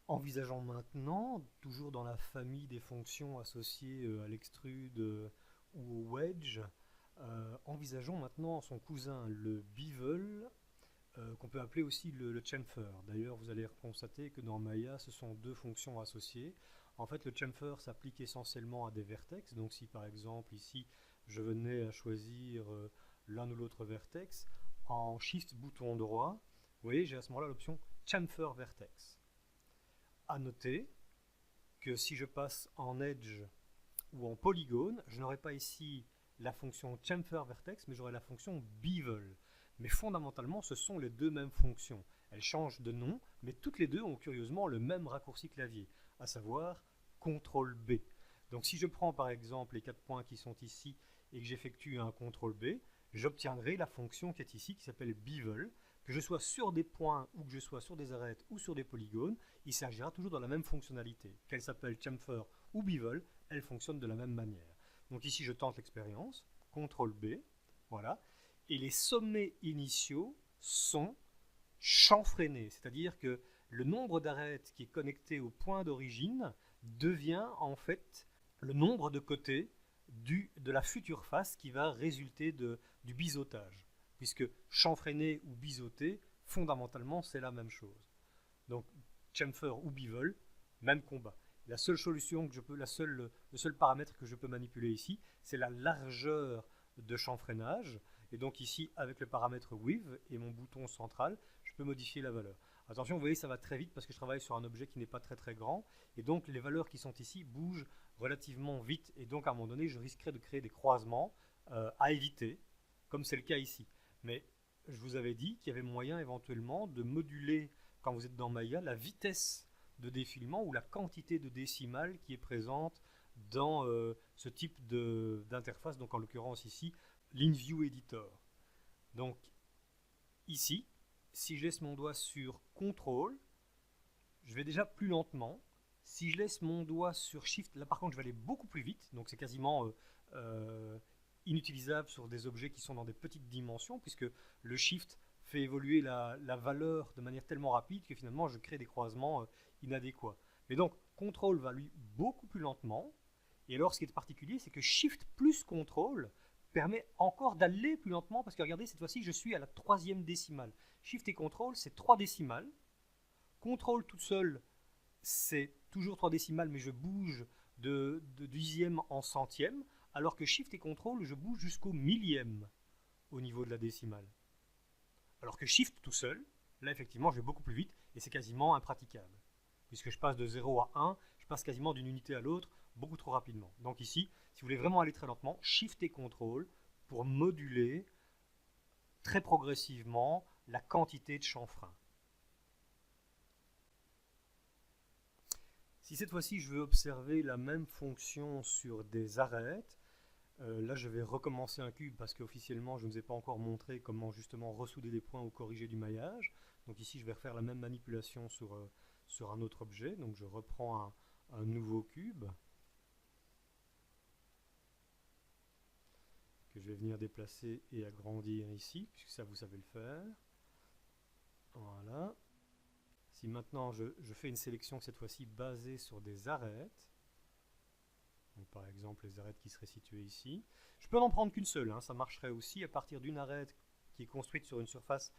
Envisageons maintenant, toujours dans la famille des fonctions associées à l'extrude ou au wedge, envisageons maintenant son cousin, le bevel, qu'on peut appeler aussi le chamfer. D'ailleurs, vous allez constater que dans Maya, ce sont deux fonctions associées. En fait, le chamfer s'applique essentiellement à des vertex. Donc, si par exemple ici, je venais à choisir l'un ou l'autre vertex, en Shift bouton droit, vous voyez, j'ai à ce moment-là l'option chamfer vertex. À noter que si je passe en edge ou en polygone, je n'aurai pas ici la fonction chamfer vertex, mais j'aurai la fonction bevel. Mais fondamentalement, ce sont les deux mêmes fonctions. Elles changent de nom, mais toutes les deux ont curieusement le même raccourci clavier, à savoir CTRL B. Donc si je prends par exemple les 4 points qui sont ici et que j'effectue un CTRL B, j'obtiendrai la fonction qui est ici, qui s'appelle bevel. Que je sois sur des points ou que je sois sur des arêtes ou sur des polygones, il s'agira toujours de la même fonctionnalité. Qu'elle s'appelle chamfer ou bevel, elle fonctionne de la même manière. Donc ici, je tente l'expérience, CTRL B, voilà, et les sommets initiaux sont chanfreinés, c'est-à-dire que le nombre d'arêtes qui est connecté au point d'origine devient en fait le nombre de côtés de la future face qui va résulter du biseautage, puisque chanfreiner ou biseauter, fondamentalement, c'est la même chose. Donc, chamfer ou bevel, même combat. La seule solution que je peux, le seul paramètre que je peux manipuler ici, c'est la largeur de chanfreinage. Et donc ici, avec le paramètre width et mon bouton central, je peux modifier la valeur. Attention, vous voyez, ça va très vite parce que je travaille sur un objet qui n'est pas très très grand. Et donc les valeurs qui sont ici bougent relativement vite. Et donc à un moment donné, je risquerais de créer des croisements à éviter, comme c'est le cas ici. Mais je vous avais dit qu'il y avait moyen éventuellement de moduler, quand vous êtes dans Maya, la vitesse de défilement ou la quantité de décimales qui est présente dans ce type d'interface, donc en l'occurrence ici, l'InView Editor. Donc ici, si je laisse mon doigt sur CTRL, je vais déjà plus lentement. Si je laisse mon doigt sur Shift, là par contre je vais aller beaucoup plus vite, donc c'est quasiment inutilisable sur des objets qui sont dans des petites dimensions, puisque le Shift fait évoluer la valeur de manière tellement rapide que finalement je crée des croisements inadéquats. Mais donc CTRL va lui beaucoup plus lentement, et alors ce qui est particulier, c'est que Shift plus CTRL permet encore d'aller plus lentement, parce que regardez, cette fois-ci je suis à la troisième décimale. Shift et CTRL, c'est 3 décimales. CTRL tout seul, c'est toujours 3 décimales, mais je bouge de dixième en centième, alors que Shift et CTRL, je bouge jusqu'au millième au niveau de la décimale. Alors que Shift tout seul, là effectivement, je vais beaucoup plus vite et c'est quasiment impraticable. Puisque je passe de 0 à 1, je passe quasiment d'une unité à l'autre beaucoup trop rapidement. Donc ici, si vous voulez vraiment aller très lentement, Shift et CTRL pour moduler très progressivement la quantité de chanfrein. Si cette fois-ci je veux observer la même fonction sur des arêtes, là je vais recommencer un cube parce qu'officiellement je ne vous ai pas encore montré comment justement ressouder des points ou corriger du maillage. Donc ici je vais refaire la même manipulation sur un autre objet. Donc je reprends un nouveau cube que je vais venir déplacer et agrandir ici, puisque ça vous savez le faire. Voilà. Si maintenant je fais une sélection cette fois-ci basée sur des arêtes, donc par exemple les arêtes qui seraient situées ici, je peux n'en prendre qu'une seule, hein, ça marcherait aussi à partir d'une arête qui est construite sur une surface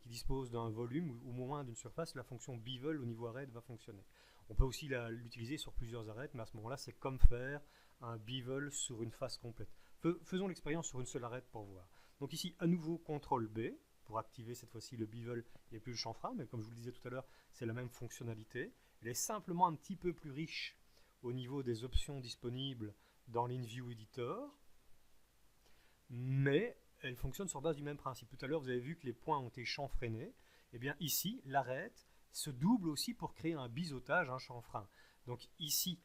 qui dispose d'un volume ou au moins d'une surface, la fonction bevel au niveau arête va fonctionner. On peut aussi l'utiliser sur plusieurs arêtes, mais à ce moment-là c'est comme faire un bevel sur une face complète. Faisons l'expérience sur une seule arête pour voir. Donc ici à nouveau CTRL B pour activer cette fois-ci le bevel et plus le chanfrein, mais comme je vous le disais tout à l'heure, c'est la même fonctionnalité. Elle est simplement un petit peu plus riche au niveau des options disponibles dans l'InView Editor, mais elle fonctionne sur base du même principe. Tout à l'heure, vous avez vu que les points ont été chanfreinés. Et bien ici, l'arête se double aussi pour créer un biseautage, un chanfrein. Donc ici,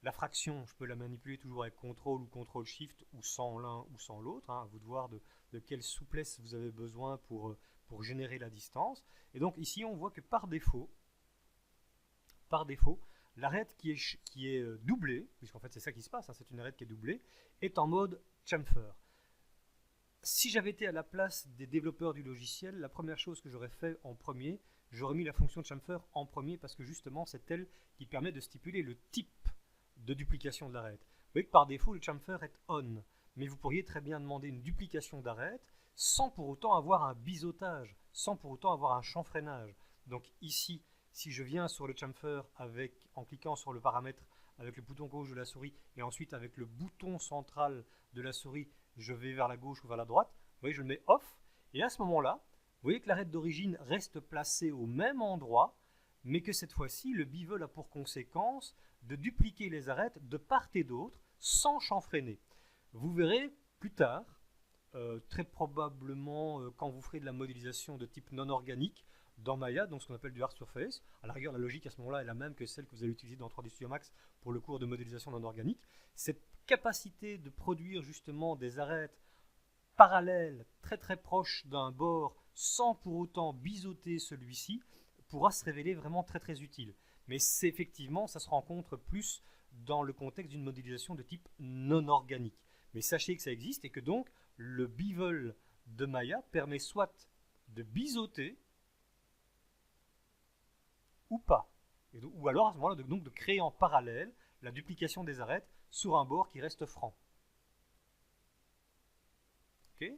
la fraction, je peux la manipuler toujours avec CTRL ou CTRL-SHIFT ou sans l'un ou sans l'autre. À vous de voir de quelle souplesse vous avez besoin pour générer la distance. Et donc ici, on voit que par défaut, l'arête qui est doublée, puisqu'en fait c'est ça qui se passe, hein, c'est une arête qui est doublée, est en mode chamfer. Si j'avais été à la place des développeurs du logiciel, la première chose que j'aurais fait en premier, j'aurais mis la fonction de chamfer en premier parce que justement c'est elle qui permet de stipuler le type de duplication de l'arête. Vous voyez que par défaut le chamfer est on, mais vous pourriez très bien demander une duplication d'arête sans pour autant avoir un biseautage, sans pour autant avoir un chanfreinage. Donc ici, si je viens sur le chamfer en cliquant sur le paramètre avec le bouton gauche de la souris et ensuite avec le bouton central de la souris, je vais vers la gauche ou vers la droite, vous voyez, je le mets off, et à ce moment-là, vous voyez que l'arête d'origine reste placée au même endroit, mais que cette fois-ci, le bevel a pour conséquence de dupliquer les arêtes de part et d'autre sans chanfreiner. Vous verrez plus tard, très probablement quand vous ferez de la modélisation de type non organique dans Maya, donc ce qu'on appelle du hard surface. À la rigueur, la logique à ce moment-là est la même que celle que vous allez utiliser dans 3D Studio Max pour le cours de modélisation non organique. Cette capacité de produire justement des arêtes parallèles, très très proches d'un bord, sans pour autant biseauter celui-ci, pourra se révéler vraiment très très utile. Mais c'est effectivement, ça se rencontre plus dans le contexte d'une modélisation de type non organique. Mais sachez que ça existe et que donc le bevel de Maya permet soit de biseauter ou pas. Ou alors à ce moment-là donc de créer en parallèle la duplication des arêtes sur un bord qui reste franc. Ok ?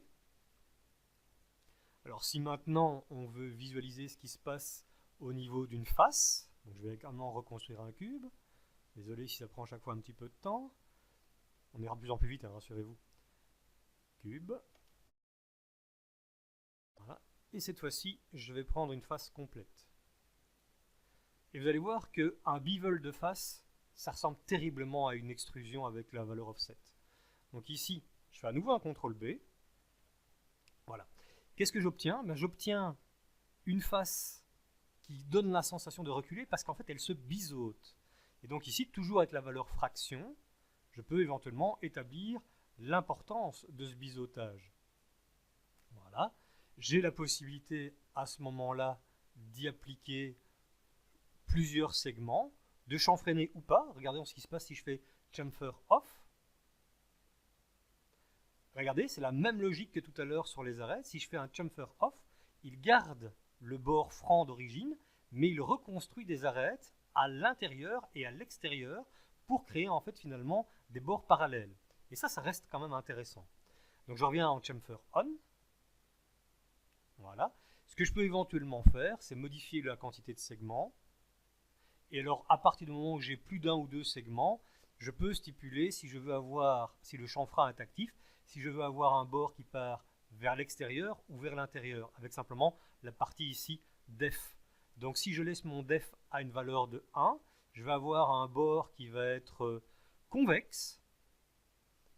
Alors si maintenant on veut visualiser ce qui se passe au niveau d'une face, donc je vais également reconstruire un cube. Désolé si ça prend chaque fois un petit peu de temps. On ira de plus en plus vite, hein, rassurez-vous. Cube. Voilà. Et cette fois-ci, je vais prendre une face complète. Et vous allez voir qu'un bevel de face, ça ressemble terriblement à une extrusion avec la valeur offset. Donc ici, je fais à nouveau un CTRL B. Voilà. Qu'est-ce que j'obtiens ? J'obtiens une face qui donne la sensation de reculer parce qu'en fait, elle se biseaute. Et donc ici, toujours avec la valeur fraction, je peux éventuellement établir l'importance de ce biseautage. Voilà. J'ai la possibilité à ce moment-là d'y appliquer plusieurs segments, de chanfreiner ou pas. Regardez ce qui se passe si je fais chamfer off. Regardez, c'est la même logique que tout à l'heure sur les arêtes. Si je fais un chamfer off, il garde le bord franc d'origine, mais il reconstruit des arêtes à l'intérieur et à l'extérieur pour créer en fait finalement des bords parallèles. Et ça reste quand même intéressant. Donc je reviens en chamfer on. Voilà. Ce que je peux éventuellement faire, c'est modifier la quantité de segments. Et alors, à partir du moment où j'ai plus d'un ou deux segments, je peux stipuler si je veux avoir, si le chanfrein est actif, si je veux avoir un bord qui part vers l'extérieur ou vers l'intérieur, avec simplement la partie ici def. Donc si je laisse mon def à une valeur de 1, je vais avoir un bord qui va être convexe,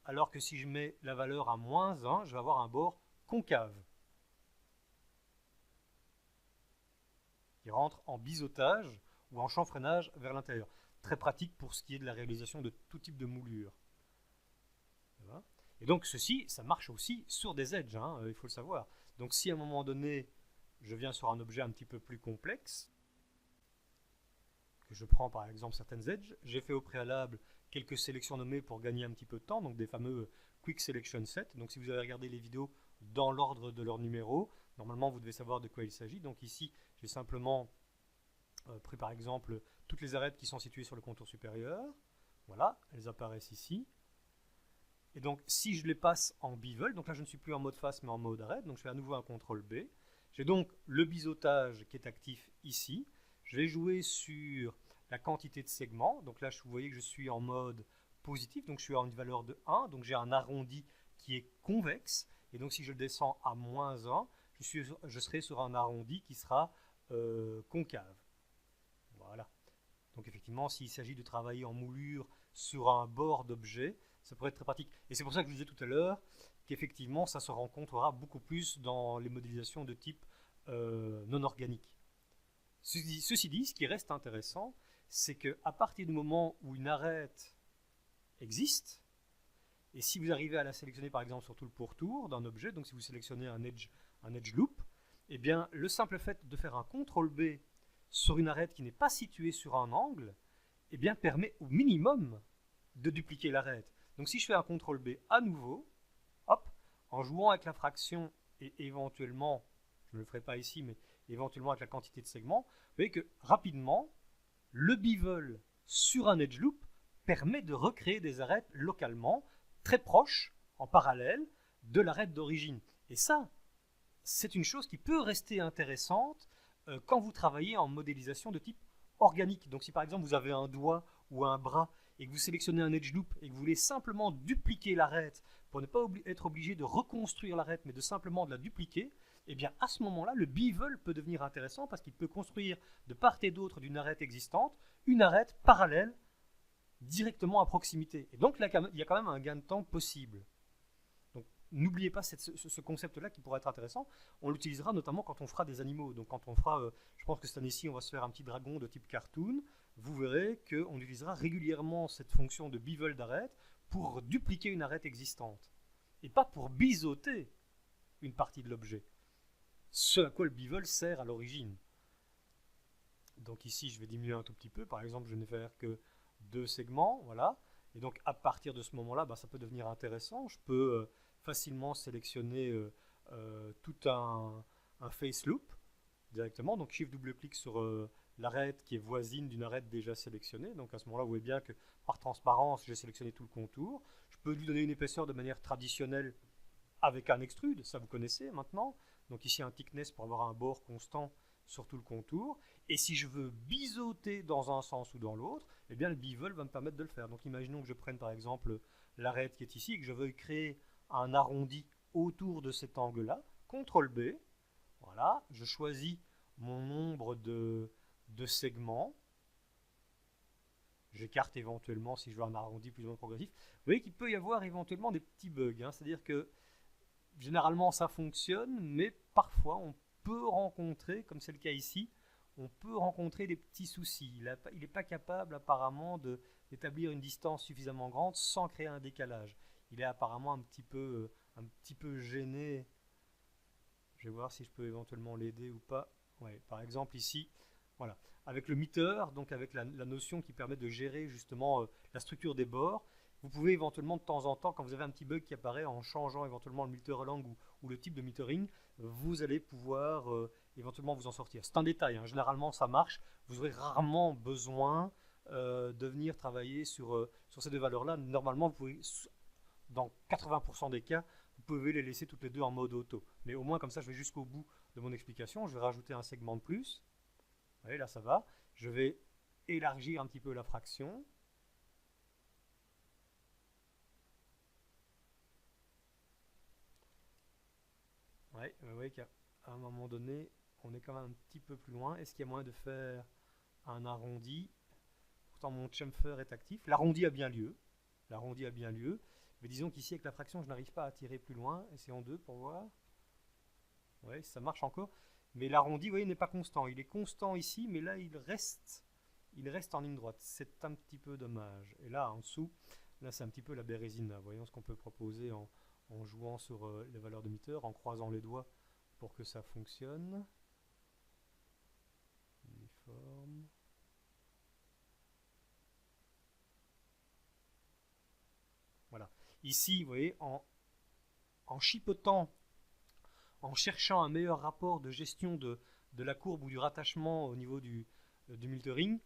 alors que si je mets la valeur à moins 1, je vais avoir un bord concave, qui rentre en biseautage ou en chanfreinage vers l'intérieur. Très pratique pour ce qui est de la réalisation de tout type de moulure. Voilà. Et donc ceci, ça marche aussi sur des edges, hein, il faut le savoir. Donc si à un moment donné, je viens sur un objet un petit peu plus complexe, que je prends par exemple certaines edges, j'ai fait au préalable quelques sélections nommées pour gagner un petit peu de temps, donc des fameux Quick Selection Set. Donc si vous avez regardé les vidéos dans l'ordre de leur numéro, normalement vous devez savoir de quoi il s'agit. Donc ici, j'ai simplement pris par exemple toutes les arêtes qui sont situées sur le contour supérieur. Voilà, elles apparaissent ici. Et donc si je les passe en bevel, donc là je ne suis plus en mode face mais en mode arête, donc je fais à nouveau un CTRL B. J'ai donc le biseautage qui est actif ici. Je vais jouer sur la quantité de segments. Donc là vous voyez que je suis en mode positif, donc je suis à une valeur de 1, donc j'ai un arrondi qui est convexe. Et donc si je le descends à moins 1, je serai sur un arrondi qui sera concave. Voilà. Donc effectivement, s'il s'agit de travailler en moulure sur un bord d'objet, ça pourrait être très pratique. Et c'est pour ça que je disais tout à l'heure qu'effectivement, ça se rencontrera beaucoup plus dans les modélisations de type non organique. Ceci dit, ce qui reste intéressant, c'est qu'à partir du moment où une arête existe, et si vous arrivez à la sélectionner par exemple sur tout le pourtour d'un objet, donc si vous sélectionnez un edge loop, eh bien le simple fait de faire un CTRL B sur une arête qui n'est pas située sur un angle, eh bien permet au minimum de dupliquer l'arête. Donc si je fais un CTRL B à nouveau, hop, en jouant avec la fraction et éventuellement, je ne le ferai pas ici, mais éventuellement avec la quantité de segments, vous voyez que rapidement, le bevel sur un edge loop permet de recréer des arêtes localement très proches, en parallèle, de l'arête d'origine. Et ça, c'est une chose qui peut rester intéressante quand vous travaillez en modélisation de type organique. Donc si par exemple vous avez un doigt ou un bras et que vous sélectionnez un edge loop et que vous voulez simplement dupliquer l'arête pour ne pas être obligé de reconstruire l'arête mais de simplement de la dupliquer, eh bien à ce moment-là, le bevel peut devenir intéressant parce qu'il peut construire de part et d'autre d'une arête existante une arête parallèle directement à proximité. Et donc là, il y a quand même un gain de temps possible. Donc n'oubliez pas ce concept-là qui pourrait être intéressant. On l'utilisera notamment quand on fera des animaux. Donc quand on fera, je pense que cette année-ci, on va se faire un petit dragon de type cartoon. Vous verrez qu'on utilisera régulièrement cette fonction de bevel d'arête pour dupliquer une arête existante. Et pas pour biseauter une partie de l'objet. Ce à quoi le bevel sert à l'origine. Donc ici, je vais diminuer un tout petit peu. Par exemple, je ne vais faire que 2 segments, voilà. Et donc, à partir de ce moment-là, ça peut devenir intéressant. Je peux facilement sélectionner tout un face loop directement. Donc, Shift double-clic sur l'arête qui est voisine d'une arête déjà sélectionnée. Donc, à ce moment-là, vous voyez bien que par transparence, j'ai sélectionné tout le contour. Je peux lui donner une épaisseur de manière traditionnelle avec un extrude, ça vous connaissez maintenant. Donc ici, un thickness pour avoir un bord constant sur tout le contour. Et si je veux biseauter dans un sens ou dans l'autre, eh bien le bevel va me permettre de le faire. Donc imaginons que je prenne par exemple l'arête qui est ici et que je veuille créer un arrondi autour de cet angle-là. CTRL B, voilà, je choisis mon nombre de segments. J'écarte éventuellement si je veux un arrondi plus ou moins progressif. Vous voyez qu'il peut y avoir éventuellement des petits bugs, hein. C'est-à-dire que généralement ça fonctionne, mais parfois on peut rencontrer, comme c'est le cas ici, on peut rencontrer des petits soucis. Il n'est pas capable apparemment d'établir une distance suffisamment grande sans créer un décalage. Il est apparemment un petit peu gêné. Je vais voir si je peux éventuellement l'aider ou pas. Ouais, par exemple ici, voilà, avec le meter, donc avec la notion qui permet de gérer justement la structure des bords, vous pouvez éventuellement de temps en temps, quand vous avez un petit bug qui apparaît en changeant éventuellement le meter lang ou le type de metering, vous allez pouvoir éventuellement vous en sortir. C'est un détail, hein. Généralement ça marche, vous aurez rarement besoin de venir travailler sur ces deux valeurs-là. Normalement, vous pouvez, dans 80% des cas, vous pouvez les laisser toutes les deux en mode auto. Mais au moins comme ça, je vais jusqu'au bout de mon explication. Je vais rajouter un segment de plus. Vous voyez, là ça va. Je vais élargir un petit peu la fraction. Ouais, vous voyez qu'à un moment donné, on est quand même un petit peu plus loin. Est-ce qu'il y a moyen de faire un arrondi? Pourtant, mon chamfer est actif. L'arrondi a bien lieu. L'arrondi a bien lieu. Mais disons qu'ici, avec la fraction, je n'arrive pas à tirer plus loin. Essayons 2 pour voir. Ouais, ça marche encore. Mais l'arrondi, vous voyez, n'est pas constant. Il est constant ici, mais là, il reste en ligne droite. C'est un petit peu dommage. Et là, en dessous, là, c'est un petit peu la bérésina. Voyons ce qu'on peut proposer en jouant sur les valeurs de meter, en croisant les doigts pour que ça fonctionne. Uniforme. Voilà. Ici, vous voyez, en chipotant, en cherchant un meilleur rapport de gestion de la courbe ou du rattachement au niveau du metering,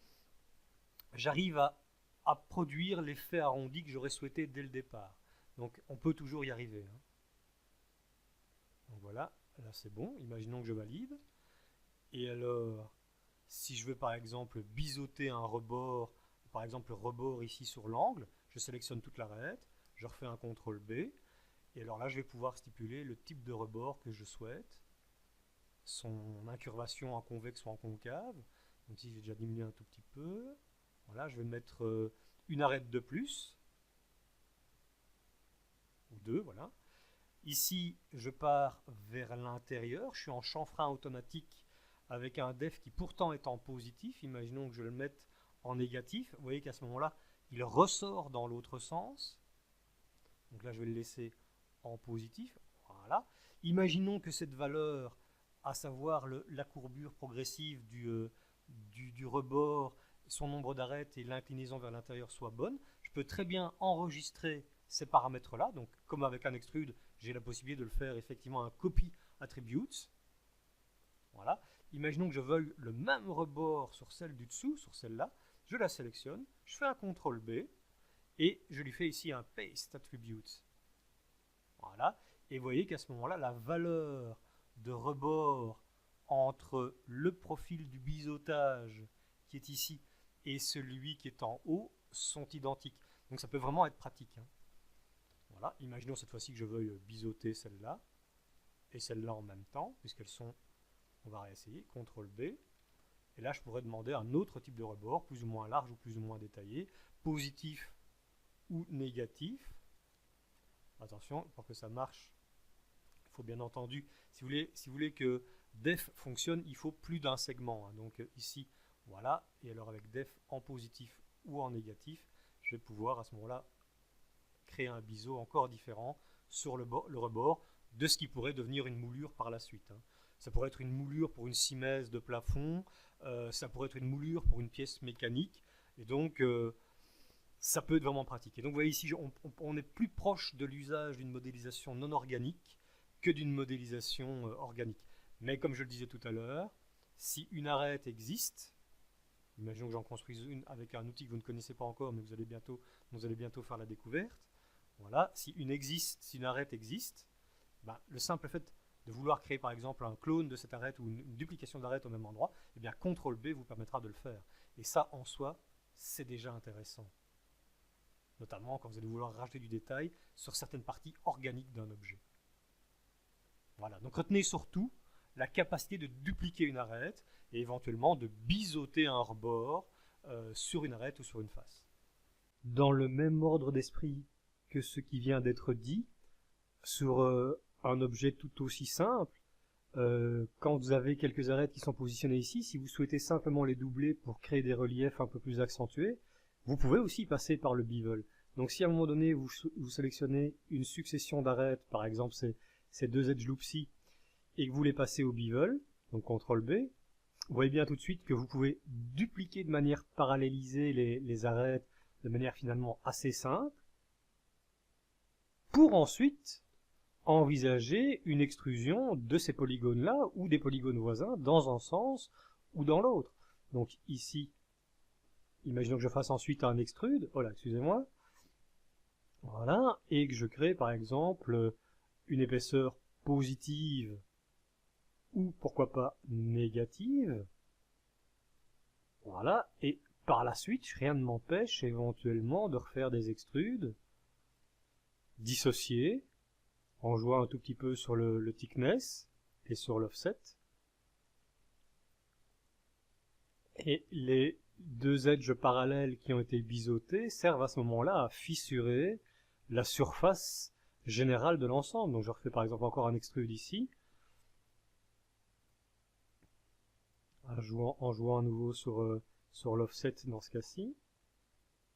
j'arrive à produire l'effet arrondi que j'aurais souhaité dès le départ. Donc on peut toujours y arriver, hein. Donc voilà, là c'est bon, imaginons que je valide. Et alors, si je veux par exemple biseauter un rebord, par exemple le rebord ici sur l'angle, je sélectionne toute l'arête, je refais un CTRL B, et alors là je vais pouvoir stipuler le type de rebord que je souhaite, son incurvation en convexe ou en concave. Donc ici j'ai déjà diminué un tout petit peu. Voilà, je vais mettre une arête de plus, ou deux, voilà. Ici, je pars vers l'intérieur, je suis en chanfrein automatique avec un def qui pourtant est en positif. Imaginons que je le mette en négatif. Vous voyez qu'à ce moment-là, il ressort dans l'autre sens. Donc là, je vais le laisser en positif. Voilà. Imaginons que cette valeur, à savoir la courbure progressive du rebord, son nombre d'arêtes et l'inclinaison vers l'intérieur soit bonne. Je peux très bien enregistrer ces paramètres-là. Donc, comme avec un extrude, j'ai la possibilité de le faire effectivement un copy attributes. Voilà. Imaginons que je veuille le même rebord sur celle du dessous, sur celle-là. Je la sélectionne, je fais un CTRL B et je lui fais ici un Paste Attribute. Voilà. Et vous voyez qu'à ce moment-là, la valeur de rebord entre le profil du biseautage qui est ici et celui qui est en haut sont identiques. Donc ça peut vraiment être pratique. Hein. Voilà. Imaginons cette fois-ci que je veuille biseauter celle-là et celle-là en même temps, puisqu'elles sont... On va réessayer, CTRL B. Et là, je pourrais demander un autre type de rebord, plus ou moins large ou plus ou moins détaillé, positif ou négatif. Attention, pour que ça marche, il faut bien entendu, si vous voulez que def fonctionne, il faut plus d'un segment. Hein. Donc ici, voilà. Et alors avec def en positif ou en négatif, je vais pouvoir à ce moment-là créer un biseau encore différent sur le rebord de ce qui pourrait devenir une moulure par la suite. Hein. Ça pourrait être une moulure pour une simèse de plafond, ça pourrait être une moulure pour une pièce mécanique, et donc ça peut être vraiment pratique. Et donc vous voyez ici, on est plus proche de l'usage d'une modélisation non organique que d'une modélisation organique. Mais comme je le disais tout à l'heure, si une arête existe, imaginons que j'en construise une avec un outil que vous ne connaissez pas encore, mais vous allez bientôt faire la découverte. Voilà, si une arête existe, ben, le simple fait de vouloir créer par exemple un clone de cette arête ou une duplication d'arête au même endroit, eh bien CTRL B vous permettra de le faire. Et ça en soi, c'est déjà intéressant. Notamment quand vous allez vouloir rajouter du détail sur certaines parties organiques d'un objet. Voilà, donc retenez surtout la capacité de dupliquer une arête et éventuellement de biseauter un rebord sur une arête ou sur une face. Dans le même ordre d'esprit que ce qui vient d'être dit, sur un objet tout aussi simple, quand vous avez quelques arêtes qui sont positionnées ici, si vous souhaitez simplement les doubler pour créer des reliefs un peu plus accentués, vous pouvez aussi passer par le bevel. Donc si à un moment donné vous sélectionnez une succession d'arêtes, par exemple ces deux edge loopsy, et que vous les passez au bevel, donc CTRL B, vous voyez bien tout de suite que vous pouvez dupliquer de manière parallélisée les arêtes de manière finalement assez simple, pour ensuite envisager une extrusion de ces polygones-là ou des polygones voisins dans un sens ou dans l'autre. Donc ici, imaginons que je fasse ensuite un extrude, voilà, excusez-moi, voilà, et que je crée par exemple une épaisseur positive ou pourquoi pas négative, voilà, et par la suite, rien ne m'empêche éventuellement de refaire des extrudes dissociés, en jouant un tout petit peu sur le thickness et sur l'offset. Et les deux edges parallèles qui ont été biseautés servent à ce moment-là à fissurer la surface générale de l'ensemble. Donc je refais par exemple encore un extrude ici, en jouant à nouveau sur l'offset dans ce cas-ci.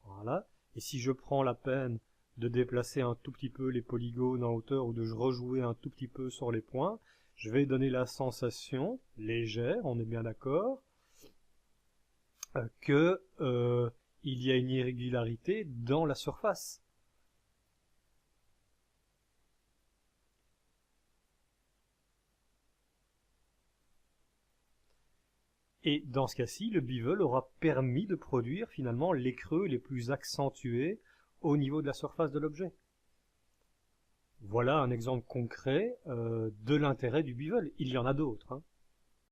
Voilà. Et si je prends la peine de déplacer un tout petit peu les polygones en hauteur ou de rejouer un tout petit peu sur les points, je vais donner la sensation légère, on est bien d'accord, que il y a une irrégularité dans la surface. Et dans ce cas-ci, le bevel aura permis de produire finalement les creux les plus accentués au niveau de la surface de l'objet. Voilà un exemple concret de l'intérêt du bevel. Il y en a d'autres. Hein.